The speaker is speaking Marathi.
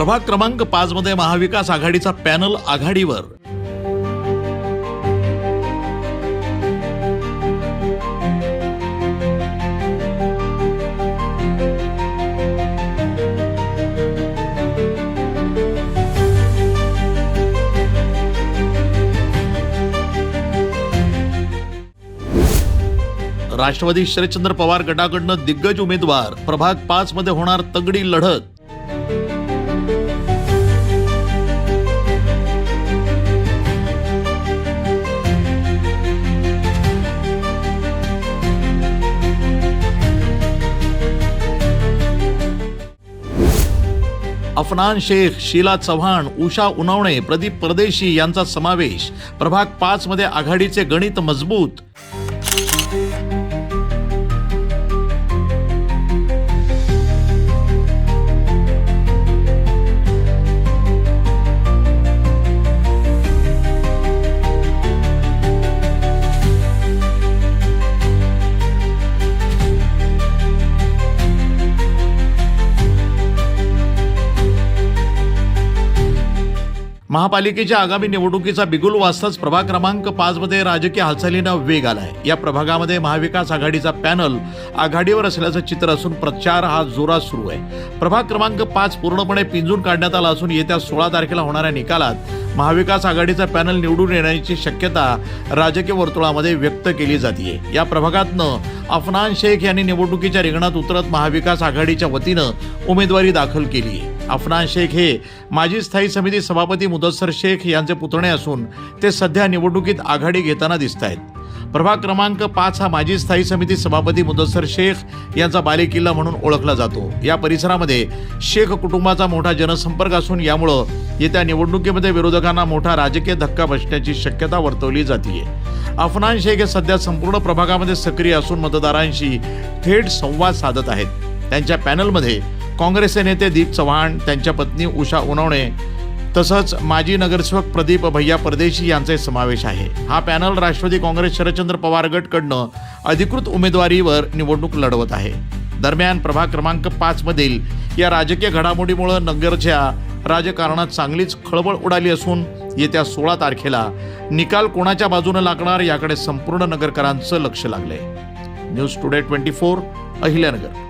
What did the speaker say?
प्रभाग क्रमांक 5 मध्ये महाविकास आघाडीचा पॅनल आघाडीवर। राष्ट्रवादी शरदचंद्र पवार गटाकडून दिग्गज उमेदवार, प्रभाग 5 मध्ये होणार तगडी लढत। अफनान शेख, शीला चव्हाण, उषा उनावणे, प्रदीप परदेशी यांचा समावेश। प्रभाग 5 मध्ये आघाडीचे गणित मजबूत। महापालिकेच्या आगामी निवडणुकीचा बिगुल वाजताच प्रभाग क्रमांक 5 मध्ये राजकीय हालचालींना वेग आलाय। या प्रभागामध्ये महाविकास आघाडीचा पॅनल आघाडीवर असल्याचं चित्र असून प्रचार हा जोरात सुरू आहे। प्रभाग क्रमांक 5 पूर्णपणे पिंजून काढण्यात आला असून येत्या 16 तारखेला होणाऱ्या निकालात महाविकास आघाडीचा पॅनल निवडून येण्याची शक्यता राजकीय वर्तुळामध्ये व्यक्त केली जाते। या प्रभागातनं अफनान शेख यांनी निवडणुकीच्या रिंगणात उतरत महाविकास आघाडीच्या वतीनं उमेदवारी दाखल केली। अफनान शेख हे माजी स्थायी समिती सभापती मुदस्सर शेख यांचे पुतणे असून ते सध्या निवडणुकीत आघाडी घेताना दिसत आहेत। प्रभाग क्रमांक 5 हा माजी स्थायी समिती सभापती मुदस्सर शेख यांचा बालेकिल्ला म्हणून ओळखला जातो। या परिसरामध्ये शेख कुटुंबाचा मोठा जनसंपर्क असून यामुळे येत्या निवडणुकीमध्ये विरोधकांना मोठा राजकीय धक्का बसण्याची शक्यता वर्तवली जाते। अफनान शेख हे सध्या संपूर्ण प्रभागामध्ये सक्रिय असून मतदारांशी थेट संवाद साधत आहेत। त्यांच्या पॅनलमध्ये काँग्रेसचे नेते दीप चव्हाण, त्यांच्या पत्नी उषा उनावणे तसंच माजी नगरसेवक प्रदीप भैया परदेशी यांचा समावेश आहे। हा पॅनल राष्ट्रवादी काँग्रेस शरदचंद्र पवार गटकडून अधिकृत उमेदवारीवर निवडणूक लढवत आहे। दरम्यान प्रभाग क्रमांक 5 मधील या राजकीय घडामोडीमुळे नगरच्या राजकारणात चांगलीच खळबळ उडाली असून येत्या 16 तारखेला निकाल कोणाच्या बाजूने लागणार याकडे संपूर्ण नगरकरांचं लक्ष लागलंय। News today 24 Ahilyanagar.